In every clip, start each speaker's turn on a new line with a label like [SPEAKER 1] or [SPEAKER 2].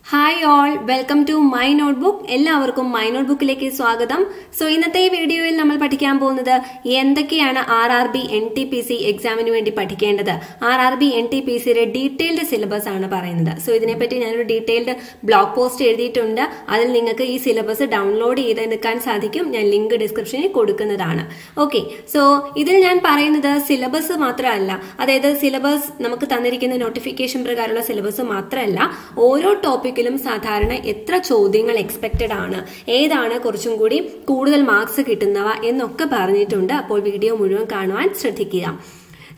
[SPEAKER 1] Hi all, welcome to my notebook. എല്ലാവർക്കും my നോട്ട്ബുക്കിലേക്ക് സ്വാഗതം. സോ ഇന്നത്തെ വീഡിയോയിൽ നമ്മൾ പഠിക്കാൻ പോകുന്നത് എന്തൊക്കെയാണ് RRB NTPC എക്സാമിന് വേണ്ടി പഠിക്കേണ്ടത്. RRB NTPCയുടെ ഡീറ്റെയിൽഡ് സിലബസ് ആണ് പറയുന്നത്. സോ ഇതിനെപ്പറ്റി ഞാനൊരു ഡീറ്റെയിൽഡ് ബ്ലോഗ് പോസ്റ്റ് എഴുതിയിട്ടുണ്ട്. അതിൽ നിങ്ങൾക്ക് ഈ സിലബസ് ഡൗൺലോഡ് ചെയ്തെടുക്കാൻ സാധിക്കും. ഞാൻ ലിങ്ക് ഡിസ്ക്രിപ്ഷനിൽ കൊടുക്കുന്നതാണ്. ഓക്കെ, സോ ഇതിൽ ഞാൻ പറയുന്നത് സിലബസ് മാത്രമല്ല, അതായത് സിലബസ് നമുക്ക് തന്നിരിക്കുന്ന നോട്ടിഫിക്കേഷൻ പ്രകാരമുള്ള സിലബസ് മാത്രമല്ല, ഓരോ ടോപ്പിക് സാധാരണ എത്ര ചോദ്യങ്ങൾ എക്സ്പെക്റ്റഡ് ആണ്, ഏതാണ് കുറച്ചും കൂടി കൂടുതൽ മാർക്സ് കിട്ടുന്നവ എന്നൊക്കെ പറഞ്ഞിട്ടുണ്ട്. അപ്പോൾ വീഡിയോ മുഴുവൻ കാണുവാൻ ശ്രദ്ധിക്കുക.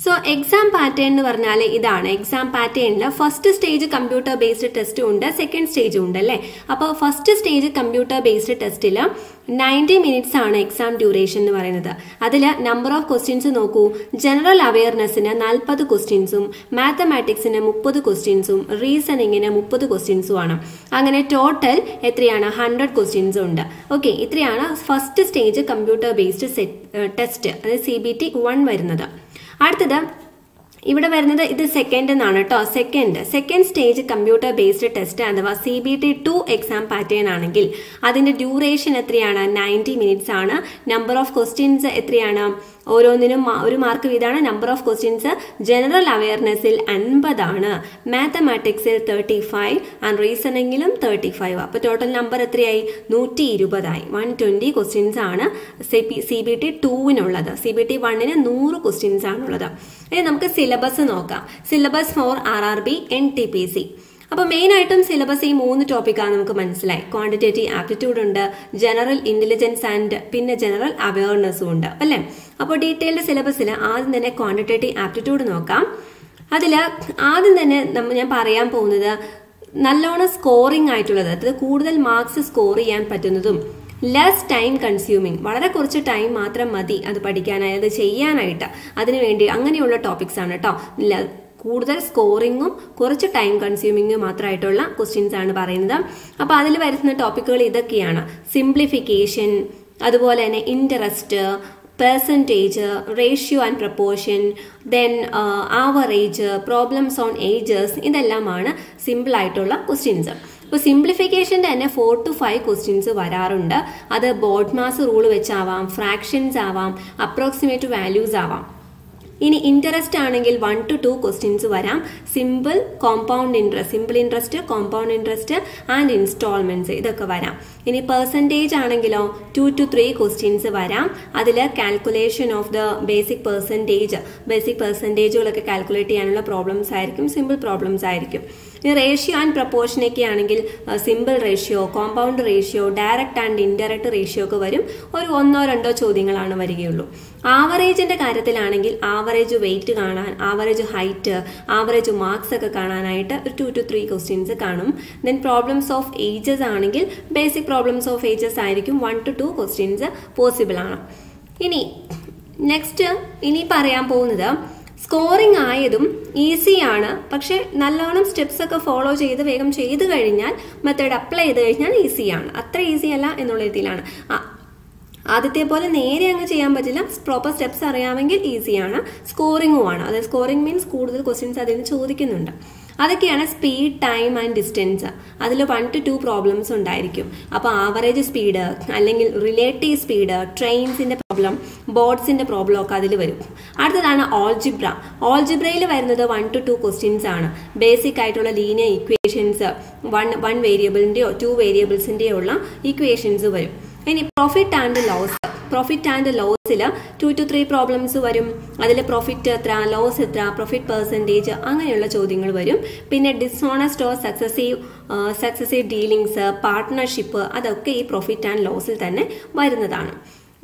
[SPEAKER 1] സോ എക്സാം പാറ്റേൺ എന്ന് പറഞ്ഞാൽ ഇതാണ്. എക്സാം പാറ്റേണിൽ ഫസ്റ്റ് സ്റ്റേജ് കമ്പ്യൂട്ടർ ബേസ്ഡ് ടെസ്റ്റും ഉണ്ട്, സെക്കൻഡ് സ്റ്റേജും ഉണ്ട് അല്ലേ. അപ്പോൾ ഫസ്റ്റ് സ്റ്റേജ് കമ്പ്യൂട്ടർ ബേസ്ഡ് ടെസ്റ്റിൽ 90 മിനിറ്റ്സ് ആണ് എക്സാം ഡ്യൂറേഷൻ എന്ന് പറയുന്നത്. അതിൽ നമ്പർ ഓഫ് ക്വസ്റ്റ്യൻസ് നോക്കൂ. ജനറൽ അവയർനെസ്സിന് 40 ക്വസ്റ്റ്യൻസും മാത്തമാറ്റിക്സിന് 30 ക്വസ്റ്റ്യൻസും റീസണിങ്ങിന് 30 ക്വസ്റ്റ്യൻസും ആണ്. അങ്ങനെ ടോട്ടൽ എത്രയാണ്? 100 ക്വസ്റ്റ്യൻസും ഉണ്ട്. ഓക്കെ, ഇത്രയാണ് first stage computer based test, അതായത് CBT 1 വരുന്നത്. അടുത്തത് ഇവിടെ വരുന്നത് ഇത് സെക്കൻഡ് എന്നാണ് കേട്ടോ. Second stage computer based test അഥവാ CBT 2 എക്സാം പാറ്റേൺ ആണെങ്കിൽ അതിന്റെ ഡ്യൂറേഷൻ എത്രയാണ്? 90 മിനിറ്റ്സ് ആണ്. നമ്പർ ഓഫ് ക്വസ്റ്റ്യൻസ് എത്രയാണ്? ഓരോന്നിനും 1 മാർക്ക് വീതമാണ്. നമ്പർ ഓഫ് ക്വസ്റ്റ്യൻസ് ജനറൽ അവയർനെസ്സിൽ 50 ആണ്, മാത്തമാറ്റിക്സിൽ 35 ആൻഡ് റീസണിങ്ങിലും 35. അപ്പൊ ടോട്ടൽ നമ്പർ എത്രയായി? 120 ആയി. 120 ക്വസ്റ്റ്യൻസ് ആണ് CBT 2വിനുള്ളത്. CBT 1ന് 100 ക്വസ്റ്റ്യൻസ് ആണുള്ളത്. ഇനി നമുക്ക് സിലബസ് നോക്കാം. Syllabus four RRB NTPC. അപ്പൊ മെയിൻ ആയിട്ടും സിലബസ് ഈ 3 ടോപ്പിക്കാണ് നമുക്ക് മനസ്സിലായി. ക്വാണ്ടിറ്റേറ്റീവ് ആപ്റ്റിറ്റ്യൂഡ് ഉണ്ട്, ജനറൽ ഇന്റലിജൻസ് ആൻഡ് പിന്നെ ജനറൽ അവയർനെസ്സും ഉണ്ട് അല്ലെ. അപ്പോൾ ഡീറ്റെയിൽഡ് സിലബസിൽ ആദ്യം തന്നെ ക്വാണ്ടിറ്റേറ്റീവ് ആപ്റ്റിറ്റ്യൂഡ് നോക്കാം. അതിൽ ആദ്യം തന്നെ ഞാൻ പറയാൻ പോകുന്നത് നല്ലോണം സ്കോറിംഗ് ആയിട്ടുള്ളത്, അതായത് കൂടുതൽ മാർക്സ് സ്കോർ ചെയ്യാൻ പറ്റുന്നതും ലെസ് ടൈം കൺസ്യൂമിങ്, വളരെ കുറച്ച് ടൈം മാത്രം മതി അത് പഠിക്കാനായി, അത് ചെയ്യാനായിട്ട്, അതിനുവേണ്ടി അങ്ങനെയുള്ള ടോപ്പിക്സ് ആണ് കേട്ടോ. കൂടുതൽ സ്കോറിങ്ങും കുറച്ച് ടൈം കൺസ്യൂമിങ്ങും മാത്രമായിട്ടുള്ള ക്വസ്റ്റ്യൻസ് ആണ് പറയുന്നത്. അപ്പൊ അതിൽ വരുന്ന ടോപ്പിക്കുകൾ ഇതൊക്കെയാണ്: സിംപ്ലിഫിക്കേഷൻ, അതുപോലെ തന്നെ interest, percentage, ratio and proportion, then average, problems on ages, ഇതെല്ലാമാണ് സിമ്പിൾ ആയിട്ടുള്ള ക്വസ്റ്റ്യൻസ്. ഇപ്പോൾ സിംപ്ലിഫിക്കേഷൻ്റെ തന്നെ 4 to 5 ക്വസ്റ്റ്യൻസ് വരാറുണ്ട്. അത് ബോർഡ് മാസ് റൂൾ വെച്ചാവാം, ഫ്രാക്ഷൻസ് ആവാം, അപ്രോക്സിമേറ്റ് വാല്യൂസ് ആവാം. ഇനി ഇൻട്രസ്റ്റ് ആണെങ്കിൽ 1 to 2 ക്വസ്റ്റ്യൻസ് വരാം. Simple, compound interest, simple interest, compound interest and instalments, ഇതൊക്കെ വരാം. ഇനി പെർസെൻറ്റേജ് ആണെങ്കിലോ 2 to 3 ക്വസ്റ്റ്യൻസ് വരാം. അതിൽ കാൽക്കുലേഷൻ ഓഫ് ദ ബേസിക് പെർസെൻറ്റേജുകളൊക്കെ കാൽക്കുലേറ്റ് ചെയ്യാനുള്ള പ്രോബ്ലംസ് ആയിരിക്കും, സിമ്പിൾ പ്രോബ്ലംസ് ആയിരിക്കും. ഇനി റേഷ്യോ ആൻഡ് പ്രപ്പോർഷനൊക്കെ ആണെങ്കിൽ simple ratio, compound ratio, direct and indirect ratio ഒക്കെ വരും. ഒരു 1-2 ചോദ്യങ്ങളാണ് വരികയുള്ളൂ. ആവറേജിന്റെ കാര്യത്തിലാണെങ്കിൽ ആവറേജ് വെയിറ്റ് കാണാൻ, ആവറേജ് ഹൈറ്റ്, ആവറേജ് മാർക്സ് ഒക്കെ കാണാനായിട്ട് ഒരു 2 to 3 ക്വസ്റ്റ്യൻസ് കാണും. ദെൻ പ്രോബ്ലംസ് ഓഫ് ഏജസ് ആണെങ്കിൽ ബേസിക് പ്രോബ്ലംസ് ഓഫ് ഏജസ് ആയിരിക്കും. 1 to 2 ക്വസ്റ്റ്യൻസ് പോസിബിൾ ആണ്. ഇനി പറയാൻ പോകുന്നത് സ്കോറിംഗ് ആയതും ഈസിയാണ്, പക്ഷെ നല്ലോണം സ്റ്റെപ്സ് ഒക്കെ ഫോളോ ചെയ്ത് വേഗം ചെയ്ത് കഴിഞ്ഞാൽ, മെത്തേഡ് അപ്ലൈ ചെയ്ത് കഴിഞ്ഞാൽ ഈസിയാണ്. അത്ര ഈസി അല്ല എന്നുള്ള രീതിയിലാണ്. ആദ്യത്തെ പോലെ നേരെ അങ്ങ് ചെയ്യാൻ പറ്റില്ല. പ്രോപ്പർ സ്റ്റെപ്സ് അറിയാമെങ്കിൽ ഈസിയാണ്. സ്കോറിംഗും ആണ്. അതായത് സ്കോറിംഗ് മീൻസ് കൂടുതൽ ക്വസ്റ്റ്യൻസ് അതിന് ചോദിക്കുന്നുണ്ട്. അതൊക്കെയാണ് സ്പീഡ്, ടൈം ആൻഡ് ഡിസ്റ്റൻസ്. അതിൽ 1 to 2 പ്രോബ്ലംസ് ഉണ്ടായിരിക്കും. അപ്പോൾ ആവറേജ് സ്പീഡ് അല്ലെങ്കിൽ റിലേറ്റീവ് സ്പീഡ്, ട്രെയിൻസിന്റെ പ്രോബ്ലം, ബോർഡ്സിന്റെ പ്രോബ്ലം ഒക്കെ അതിൽ വരും. അടുത്തതാണ് ഓൾജിബ്ര. ഓൾജിബ്രയിൽ വരുന്നത് 1 to 2 ക്വസ്റ്റ്യൻസ് ആണ്. ബേസിക് ആയിട്ടുള്ള ലീനിയർ ഇക്വേഷൻസ്, 1 വേരിയബിളിന്റെയോ 2 വേരിയബിൾസിന്റെയോ ഉള്ള ഇക്വേഷൻസ് വരും. ഇനി പ്രോഫിറ്റ് ആൻഡ് ലോസിൽ 2 to 3 പ്രോബ്ലംസ് വരും. അതിൽ പ്രോഫിറ്റ് എത്ര, ലോസ് എത്ര, പ്രോഫിറ്റ് പെർസെൻറ്റേജ്, അങ്ങനെയുള്ള ചോദ്യങ്ങൾ വരും. പിന്നെ ഡിസ്ഓണസ്റ്റ് ഓർ സക്സസീവ് ഡീലിങ്സ്, പാർട്ട്ണർഷിപ്പ്, അതൊക്കെ ഈ പ്രോഫിറ്റ് ആൻഡ് ലോസിൽ തന്നെ വരുന്നതാണ്.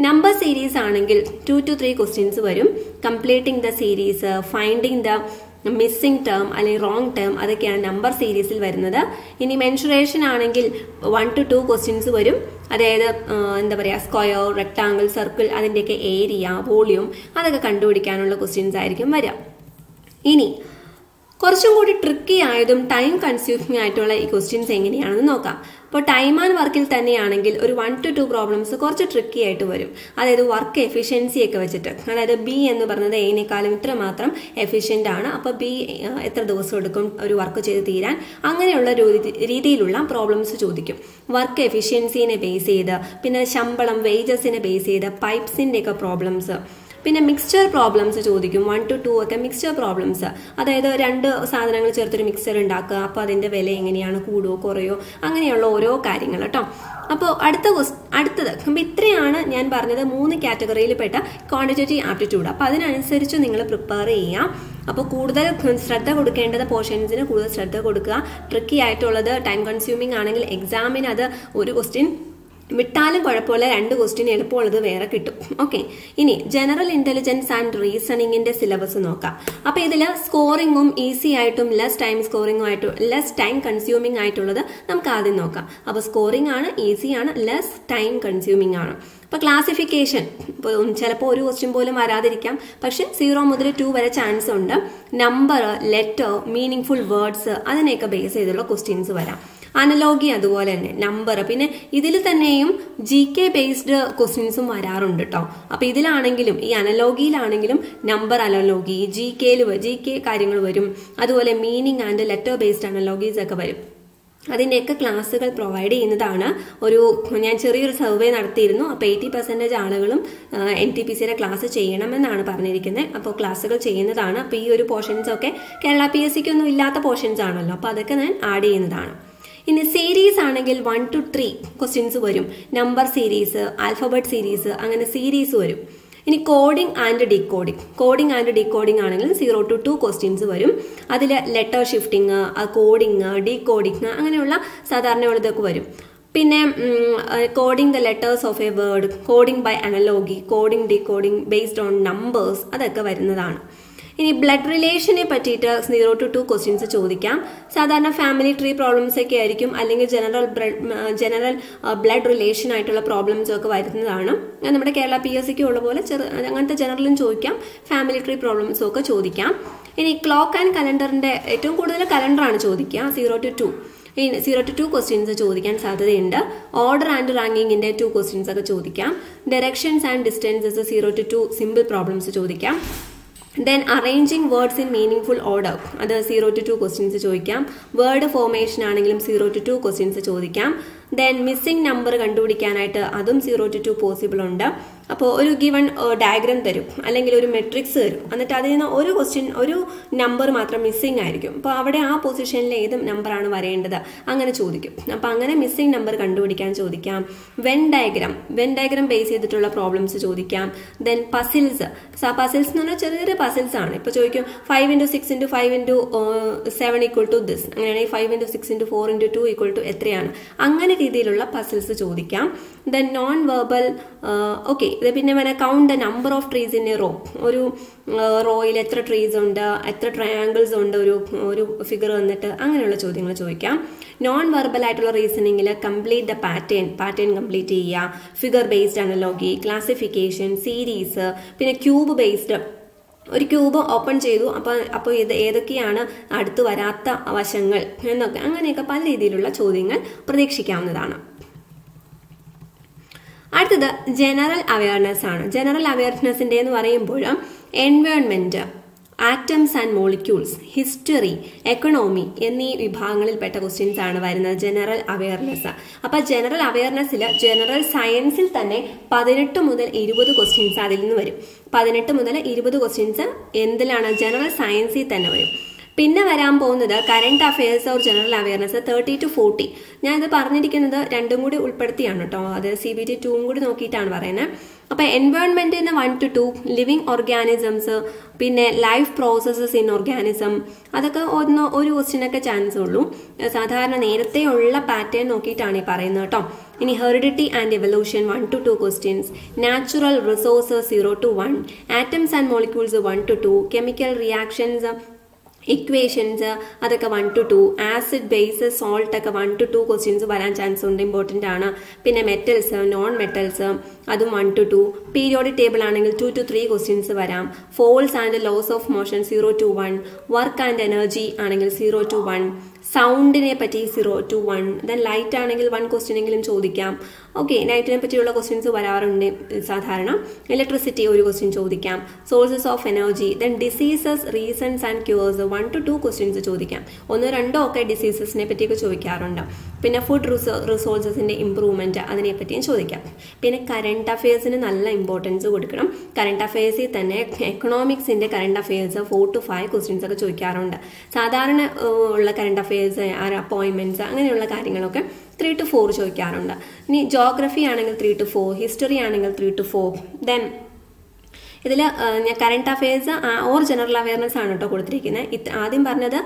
[SPEAKER 1] നമ്പർ സീരീസ് ആണെങ്കിൽ 2 to 3 ക്വസ്റ്റ്യൻസ് വരും. Completing the series, finding the missing term അല്ലെങ്കിൽ റോങ് ടേം, അതൊക്കെയാണ് നമ്പർ സീരീസിൽ വരുന്നത്. ഇനി മെൻഷുറേഷൻ ആണെങ്കിൽ 1 to 2 ക്വസ്റ്റ്യൻസ് വരും. അതായത് എന്താ പറയുക, സ്ക്വയർ, റെക്ടാങ്കിൾ, സർക്കിൾ, അതിൻ്റെയൊക്കെ ഏരിയ, വോളിയൂം, അതൊക്കെ കണ്ടുപിടിക്കാനുള്ള ക്വസ്റ്റ്യൻസ് ആയിരിക്കും വരിക. ഇനി കുറച്ചും കൂടി ട്രിക്കി ആയതും ടൈം കൺസ്യൂമിംഗ് ആയിട്ടുള്ള ഈ ക്വസ്റ്റ്യൻസ് എങ്ങനെയാണെന്ന് നോക്കാം. അപ്പോൾ ടൈം ആൻഡ് വർക്കിൽ തന്നെയാണെങ്കിൽ ഒരു 1 to 2 പ്രോബ്ലംസ് കുറച്ച് ട്രിക്കി ആയിട്ട് വരും. അതായത് വർക്ക് എഫിഷ്യൻസി ഒക്കെ വെച്ചിട്ട്, അതായത് ബി എന്ന് പറയുന്നത് എനേക്കാളും ഇത്രമാത്രം എഫിഷ്യന്റ് ആണ്, അപ്പോൾ ബി എത്ര ദിവസം എടുക്കും ഒരു വർക്ക് ചെയ്ത് തീരാൻ, അങ്ങനെയുള്ള രീതിയിലുള്ള പ്രോബ്ലംസ് ചോദിക്കും. വർക്ക് എഫിഷ്യൻസിനെ ബേസ് ചെയ്ത്, പിന്നെ ശമ്പളം വേജസിനെ ബേസ് ചെയ്ത്, പൈപ്സിന്റെ ഒക്കെ പ്രോബ്ലംസ്, പിന്നെ മിക്സ്ചർ പ്രോബ്ലംസ് ചോദിക്കും. 1 to 2 ഒക്കെ മിക്സ്ചർ പ്രോബ്ലംസ്, അതായത് 2 സാധനങ്ങൾ ചേർത്തൊരു മിക്സ്ചർ ഉണ്ടാക്കുക, അപ്പോൾ അതിന്റെ വില എങ്ങനെയാണ്, കൂടുമോ കുറയോ, അങ്ങനെയുള്ള ഓരോ കാര്യങ്ങൾ കേട്ടോ. അപ്പോൾ അടുത്തത് അപ്പം ഇത്രയാണ് ഞാൻ പറഞ്ഞത് 3 കാറ്റഗറിയിൽ പെട്ട ക്വാണ്ടിറ്റേറ്റീവ് ആപ്റ്റിറ്റ്യൂഡ്. അപ്പോൾ അതിനനുസരിച്ച് നിങ്ങൾ പ്രിപ്പയർ ചെയ്യാം. അപ്പോൾ കൂടുതൽ ശ്രദ്ധ കൊടുക്കേണ്ടത് പോർഷൻസിന് കൂടുതൽ ശ്രദ്ധ കൊടുക്കുക. ട്രിക്കി ആയിട്ടുള്ളത് ടൈം കൺസ്യൂമിംഗ് ആണെങ്കിൽ എക്സാമിന് അത് ഒരു ക്വസ്റ്റ്യൻ വിട്ടാലും കുഴപ്പമില്ല, 2 ക്വസ്റ്റ്യൻ എളുപ്പമുള്ളത് വേറെ കിട്ടും. ഓക്കെ, ഇനി ജനറൽ ഇന്റലിജൻസ് ആൻഡ് റീസണിങ്ങിന്റെ സിലബസ് നോക്കാം. അപ്പൊ ഇതിൽ സ്കോറിംഗും ഈസി ആയിട്ടും ലെസ് ടൈം സ്കോറിംഗും ആയിട്ടും ലെസ് ടൈം കൺസ്യൂമിംഗ് ആയിട്ടുള്ളത് നമുക്ക് ആദ്യം നോക്കാം. അപ്പൊ സ്കോറിംഗ് ആണ്, ഈസി ആണ്, ലെസ് ടൈം കൺസ്യൂമിംഗ് ആണ്. ഇപ്പൊ ക്ലാസിഫിക്കേഷൻ ചിലപ്പോൾ ഒരു ക്വസ്റ്റ്യൻ പോലും വരാതിരിക്കാം, പക്ഷെ 0 മുതൽ 2 വരെ ചാൻസ് ഉണ്ട്. Number, letter, meaning full words അതിനെയൊക്കെ ബേസ് ചെയ്തുള്ള ക്വസ്റ്റ്യൻസ് വരാം. അനലോഗി അതുപോലെ തന്നെ, നമ്പർ, പിന്നെ ഇതിൽ തന്നെയും GK ബേസ്ഡ് ക്വസ്റ്റ്യൻസും വരാറുണ്ട് കേട്ടോ. അപ്പൊ ഇതിലാണെങ്കിലും ഈ അനലോഗിയിലാണെങ്കിലും നമ്പർ അനലോഗി, GK കാര്യങ്ങൾ വരും. അതുപോലെ മീനിങ് ആൻഡ് ലെറ്റർ ബേസ്ഡ് അനലോഗീസ് ഒക്കെ വരും. അതിൻ്റെയൊക്കെ ക്ലാസ്സുകൾ പ്രൊവൈഡ് ചെയ്യുന്നതാണ്. ഞാൻ ചെറിയൊരു സർവേ നടത്തിയിരുന്നു. അപ്പോൾ 80% ആളുകളും NTPCയുടെ ക്ലാസ് ചെയ്യണമെന്നാണ് പറഞ്ഞിരിക്കുന്നത്. അപ്പോൾ ക്ലാസ്സുകൾ ചെയ്യുന്നതാണ്. അപ്പോൾ ഈ ഒരു പോർഷൻസ് ഒക്കെ കേരള PSCക്കൊന്നും ഇല്ലാത്ത പോർഷൻസ് ആണല്ലോ, അപ്പോൾ അതൊക്കെ ഞാൻ ആഡ് ചെയ്യുന്നതാണ്. ഇനി സീരീസ് ആണെങ്കിൽ 1 to 3 ക്വസ്റ്റ്യൻസ് വരും. നമ്പർ സീരീസ്, ആൽഫബറ്റ് സീരീസ്, അങ്ങനെ സീരീസ് വരും. ഇനി കോഡിംഗ് ആൻഡ് ഡീകോഡിംഗ് ആണെങ്കിൽ 0 to 2 ക്വസ്റ്റ്യൻസ് വരും. അതിൽ ലെറ്റർ ഷിഫ്റ്റിംഗ്, കോഡിംഗ്, ഡീകോഡിംഗ് അങ്ങനെയുള്ള സാധാരണയുള്ളതൊക്കെ വരും. പിന്നെ coding the letters of a word, coding by analogy, coding decoding based on numbers, അതൊക്കെ വരുന്നതാണ്. ഇനി ബ്ലഡ് റിലേഷനെ പറ്റിയിട്ട് 0 to 2 ക്വസ്റ്റ്യൻസ് ചോദിക്കാം. സാധാരണ ഫാമിലി ട്രീ പ്രോബ്ലംസ് ഒക്കെ ആയിരിക്കും, അല്ലെങ്കിൽ ജനറൽ ബ്ലഡ് റിലേഷൻ ആയിട്ടുള്ള പ്രോബ്ലംസ് ഒക്കെ വരുന്നതാണ്. നമ്മുടെ കേരള PSCക്ക് ഉള്ള പോലെ അങ്ങനത്തെ ജനറലും ചോദിക്കാം, ഫാമിലി ട്രീ പ്രോബ്ലംസും ഒക്കെ ചോദിക്കാം. ഇനി ക്ലോക്ക് ആൻഡ് കലണ്ടറിന്റെ ഏറ്റവും കൂടുതൽ കലണ്ടറാണ് ചോദിക്കുക. 0 to 2 ക്വസ്റ്റ്യൻസ് ചോദിക്കാൻ സാധ്യതയുണ്ട്. ഓർഡർ ആൻഡ് റാങ്കിങ്ങിന്റെ 2 ക്വസ്റ്റ്യൻസ് ഒക്കെ ചോദിക്കാം. Directions and distances 0 to 2 simple problems ചോദിക്കാം. Then arranging words in meaning order, അത് 0 to 2 ക്വസ്റ്റ്യൻസ് ചോദിക്കാം. വേർഡ് ഫോർമേഷൻ ആണെങ്കിലും 0 to 2 ക്വസ്റ്റ്യൻസ് ചോദിക്കാം. ദെൻ മിസ്സിംഗ് നമ്പർ കണ്ടുപിടിക്കാനായിട്ട് അതും 0 to 2 പോസിബിൾ ഉണ്ട്. അപ്പോൾ ഒരു ഗിവൺ ഡയഗ്രാം തരും, അല്ലെങ്കിൽ ഒരു മെട്രിക്സ് തരും, എന്നിട്ട് അതിൽ നിന്ന് ഒരു നമ്പർ മാത്രം മിസ്സിംഗ് ആയിരിക്കും. അപ്പോൾ അവിടെ ആ പൊസിഷനിൽ ഏത് നമ്പറാണ് വരേണ്ടത് അങ്ങനെ ചോദിക്കും. അപ്പോൾ അങ്ങനെ മിസ്സിംഗ് നമ്പർ കണ്ടുപിടിക്കാൻ ചോദിക്കാം. വെൻ ഡയഗ്രാം ബേസ് ചെയ്തിട്ടുള്ള പ്രോബ്ലംസ് ചോദിക്കാം. ദെൻ പസിൽസ് എന്ന് പറഞ്ഞാൽ ചെറിയ പസിൽസ് ആണ്. ഇപ്പോൾ ചോദിക്കും 5 into 6 into 5 into 7 equal to this, അങ്ങനെയാണെങ്കിൽ 5 into 6 into 4 into 2 equal to എത്രയാണ്, അങ്ങനെ രീതിയിലുള്ള പസിൽസ് ചോദിക്കാം. ദെൻ നോൺ വെർബൽ, ഓക്കെ, ഇത് പിന്നെ count the number of trees in a row, ഒരു റോയിൽ എത്ര ട്രീസ് ഉണ്ട്, എത്ര ട്രയാങ്കിൾസ് ഉണ്ട്, ഒരു ഫിഗർ വന്നിട്ട് അങ്ങനെയുള്ള ചോദ്യങ്ങൾ ചോദിക്കാം. നോൺ വെർബൽ ആയിട്ടുള്ള റീസണിങ്ങിൽ കംപ്ലീറ്റ് ദ പാറ്റേൺ കംപ്ലീറ്റ് ചെയ്യുക, figure based analogy, classification, series, പിന്നെ ക്യൂബ് ബേസ്ഡ്, ഒരു ക്യൂബ് ഓപ്പൺ ചെയ്തു, അപ്പോൾ ഇത് ഏതൊക്കെയാണ് അടുത്ത് വരാത്ത വശങ്ങൾ എന്നൊക്കെ, അങ്ങനെയൊക്കെ പല രീതിയിലുള്ള ചോദ്യങ്ങൾ പ്രതീക്ഷിക്കാവുന്നതാണ്. അടുത്തത് ജനറൽ അവയർനെസ് ആണ്. ജനറൽ അവയർനെസിന്റെ എന്ന് പറയുമ്പോൾ environment, atoms and molecules, history, economy എന്നീ വിഭാഗങ്ങളിൽപ്പെട്ട ക്വസ്റ്റ്യൻസ് ആണ് വരുന്നത് ജനറൽ അവയർനെസ്. അപ്പൊ ജനറൽ അവയർനെസ്സിൽ ജനറൽ സയൻസിൽ തന്നെ 18 മുതൽ 20 ക്വസ്റ്റ്യൻസ് അതിൽ നിന്ന് വരും. 18 മുതൽ 20 ക്വസ്റ്റ്യൻസ് എന്തിലാണ്, ജനറൽ സയൻസിൽ തന്നെ വരും. പിന്നെ വരാൻ പോകുന്നത് current affairs or general awareness 30 to 40. ഞാൻ ഇത് പറഞ്ഞിരിക്കുന്നത് രണ്ടും കൂടി ഉൾപ്പെടുത്തിയാണ് കേട്ടോ, അത് CBT 2 കൂടി നോക്കിയിട്ടാണ് പറയുന്നത്. അപ്പൊ എൻവയോൺമെന്റ് 1 to 2, ലിവിങ് ഓർഗാനിസംസ്, പിന്നെ ലൈഫ് പ്രോസസ്സസ് ഇൻ ഓർഗാനിസം, അതൊക്കെ ഒരു ക്വസ്റ്റ്യനൊക്കെ ചാൻസ് ഉള്ളൂ. സാധാരണ നേരത്തെ ഉള്ള പാറ്റേൺ നോക്കിയിട്ടാണ് ഈ പറയുന്നത് കേട്ടോ. ഇനി heredity and evolution 1 to 2 questions, natural resources 0 to 1, atoms and molecules 1 to 2, chemical reactions, equations അതൊക്കെ 1 to 2, ആസിഡ് ബേസ് സോൾട്ട് ഒക്കെ 1 to 2 ക്വസ്റ്റ്യൻസ് വരാൻ ചാൻസ് ഉണ്ട്, ഇമ്പോർട്ടൻ്റ് ആണ്. പിന്നെ മെറ്റൽസ്, നോൺ മെറ്റൽസ് അതും 1 to 2. പീരിയോഡിക് ടേബിൾ ആണെങ്കിൽ 2 to 3 ക്വസ്റ്റ്യൻസ് വരാം. Force and laws of motion 0 to 1, work and energy ആണെങ്കിൽ 0 to 1, സൗണ്ടിനെ പറ്റി 0 to 1, ദെൻ ലൈറ്റ് ആണെങ്കിൽ 1 ക്വസ്റ്റ്യൻ എങ്കിലും ചോദിക്കാം. ഓക്കെ, ലൈറ്റിനെ പറ്റിയുള്ള ക്വസ്റ്റ്യൻസ് വരാറുണ്ട് സാധാരണ. ഇലക്ട്രിസിറ്റി ഒരു ക്വസ്റ്റ്യൻ ചോദിക്കാം. Sources of energy, then diseases, reasons and cures 1 to 2 questions ചോദിക്കാം. 1-2 ഒക്കെ ഡിസീസസിനെ പറ്റിയൊക്കെ ചോദിക്കാറുണ്ട്. പിന്നെ ഫുഡ് റിസോഴ്സസിന്റെ ഇംപ്രൂവ്മെന്റ് അതിനെ പറ്റിയും ചോദിക്കാം. പിന്നെ കറണ്ട് അഫയേഴ്സിന് നല്ല ഇമ്പോർട്ടൻസ് കൊടുക്കണം. കറണ്ട് അഫയേഴ്സിൽ തന്നെ എക്കണോമിക്സിന്റെ കറണ്ട് അഫയേഴ്സ് 4 to 5 ക്വസ്റ്റ്യൻസ് ഒക്കെ ചോദിക്കാറുണ്ട്. സാധാരണ ഉള്ള കറണ്ട് അഫയേഴ്സ്, അപ്പോയിന്റ്മെന്റ്സ് അങ്ങനെയുള്ള കാര്യങ്ങളൊക്കെ 3 to 4 ചോദിക്കാറുണ്ട്. ഇനി ജോഗ്രഫി ആണെങ്കിൽ 3 to 4, ഹിസ്റ്ററി ആണെങ്കിൽ 3 to 4. ദെൻ ഇതിൽ ഞാൻ current affairs or general awareness ആണ് കേട്ടോ കൊടുത്തിരിക്കുന്നത്. ആദ്യം പറഞ്ഞത്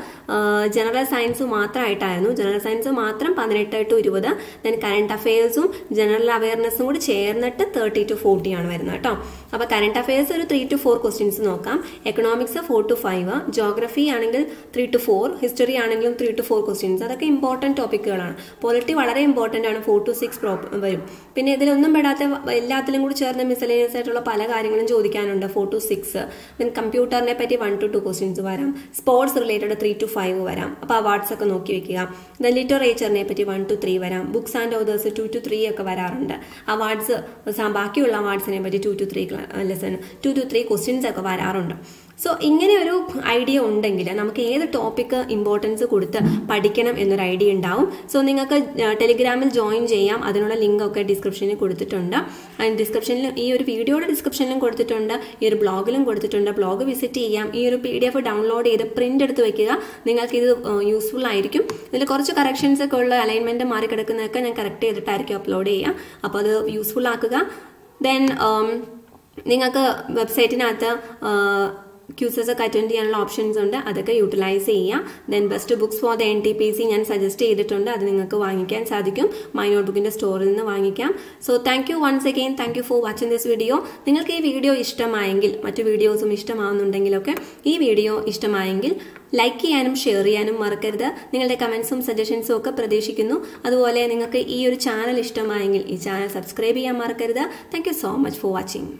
[SPEAKER 1] ജനറൽ സയൻസ് മാത്രമായിട്ടായിരുന്നു. ജനറൽ സയൻസ് മാത്രം 18 to 20, ദെൻ കറണ്ട് അഫയേഴ്സും ജനറൽ അവയർനെസ്സും കൂടി ചേർന്നിട്ട് 30 to 40 ആണ് വരുന്നത് കേട്ടോ. അപ്പോൾ കറണ്ട് അഫയേഴ്സ് ഒരു 3 to 4 ക്വസ്റ്റ്യൻസ് നോക്കാം. എക്കണോമിക്സ് 4 to 5, ജോഗ്രഫി ആണെങ്കിൽ 3 to 4, ഹിസ്റ്ററി ആണെങ്കിലും 3 to 4 ക്വസ്റ്റ്യൻസ്. അതൊക്കെ ഇമ്പോർട്ടൻറ്റ് ടോപ്പിക്കുകളാണ്. പൊളിറ്റി വളരെ ഇമ്പോർട്ടൻ്റ് ആണ്, 4 to 6 വരും. പിന്നെ ഇതിലൊന്നും പെടാത്ത എല്ലാത്തിലും കൂടി ചേർന്ന് മിസലേനിയസ് ആയിട്ടുള്ള പല കാര്യങ്ങളും ചോദിക്കാൻ 4 to 6. ദെൻ കമ്പ്യൂട്ടറിനെ പറ്റി 1 to 2 ക്വസ്റ്റ്യൻസ് വരാം. സ്പോർട്സ് റിലേറ്റഡ് 3 to 5 വരാം. അപ്പോൾ അവാർഡ്സ് ഒക്കെ നോക്കി വെക്കുക. ദെൻ ലിറ്ററേച്ചറിനെ പറ്റി 1 to 3 വരാം. ബുക്സ് ആൻഡ് ഓതേഴ്സ് 2 to 3 ഒക്കെ വരാറുണ്ട്. അവാർഡ്സ് ബാക്കിയുള്ള അവാർഡ്സിനെ പറ്റി 2 to 3 ലെസൺ 2 to 3 ക്വസ്റ്റ്യൻസ് ഒക്കെ വരാറുണ്ട്. സോ ഇങ്ങനെ ഒരു ഐഡിയ ഉണ്ടെങ്കിൽ നമുക്ക് ഏത് ടോപ്പിക്ക് ഇമ്പോർട്ടൻസ് കൊടുത്ത് പഠിക്കണം എന്നൊരു ഐഡിയ ഉണ്ടാവും. സോ നിങ്ങൾക്ക് ടെലിഗ്രാമിൽ ജോയിൻ ചെയ്യാം. അതിനുള്ള ലിങ്ക് ഒക്കെ ഡിസ്ക്രിപ്ഷനിൽ കൊടുത്തിട്ടുണ്ട്. ഡിസ്ക്രിപ്ഷനിൽ ഈ ഒരു വീഡിയോയുടെ ഡിസ്ക്രിപ്ഷനിലും കൊടുത്തിട്ടുണ്ട്, ഈ ഒരു ബ്ലോഗിലും കൊടുത്തിട്ടുണ്ട്. ബ്ലോഗ് വിസിറ്റ് ചെയ്യാം. ഈ ഒരു PDF ഡൗൺലോഡ് ചെയ്ത് പ്രിന്റ് എടുത്ത് വെക്കുക. നിങ്ങൾക്ക് ഇത് യൂസ്ഫുൾ ആയിരിക്കും. ഇതിൽ കുറച്ച് കറക്ഷൻസ് ഒക്കെ ഉള്ള അലൈൻമെന്റ് മാറി കിടക്കുന്നതൊക്കെ ഞാൻ കറക്റ്റ് ചെയ്തിട്ടായിരിക്കും അപ്ലോഡ് ചെയ്യുക. അപ്പോൾ അത് യൂസ്ഫുൾ ആക്കുക. ദെൻ നിങ്ങൾക്ക് വെബ്സൈറ്റിനകത്ത് ക്യൂസസ് ഒക്കെ അറ്റൻഡ് ചെയ്യാനുള്ള ഓപ്ഷൻസ് ഉണ്ട്. അതൊക്കെ യൂട്ടിലൈസ് ചെയ്യാം. Then best books for the NTPC ഞാൻ സജസ്റ്റ് ചെയ്തിട്ടുണ്ട്. അത് നിങ്ങൾക്ക് വാങ്ങിക്കാൻ സാധിക്കും. മൈ നോട്ട്ബുക്കിന്റെ സ്റ്റോറിൽ നിന്ന് വാങ്ങിക്കാം. So thank you once again. Thank you for watching this video. നിങ്ങൾക്ക് ഈ വീഡിയോ ഇഷ്ടമായെങ്കിൽ, മറ്റു വീഡിയോസും ഇഷ്ടമാവുന്നുണ്ടെങ്കിലൊക്കെ ഈ വീഡിയോ ഇഷ്ടമായെങ്കിൽ ലൈക്ക് ചെയ്യാനും ഷെയർ ചെയ്യാനും മറക്കരുത്. നിങ്ങളുടെ കമന്റ്സും സജഷൻസും ഒക്കെ പ്രതീക്ഷിക്കുന്നു. അതുപോലെ നിങ്ങൾക്ക് ഈ ഒരു ചാനൽ ഇഷ്ടമായെങ്കിൽ ഈ ചാനൽ സബ്സ്ക്രൈബ് ചെയ്യാൻ മറക്കരുത്. Thank you so much for watching.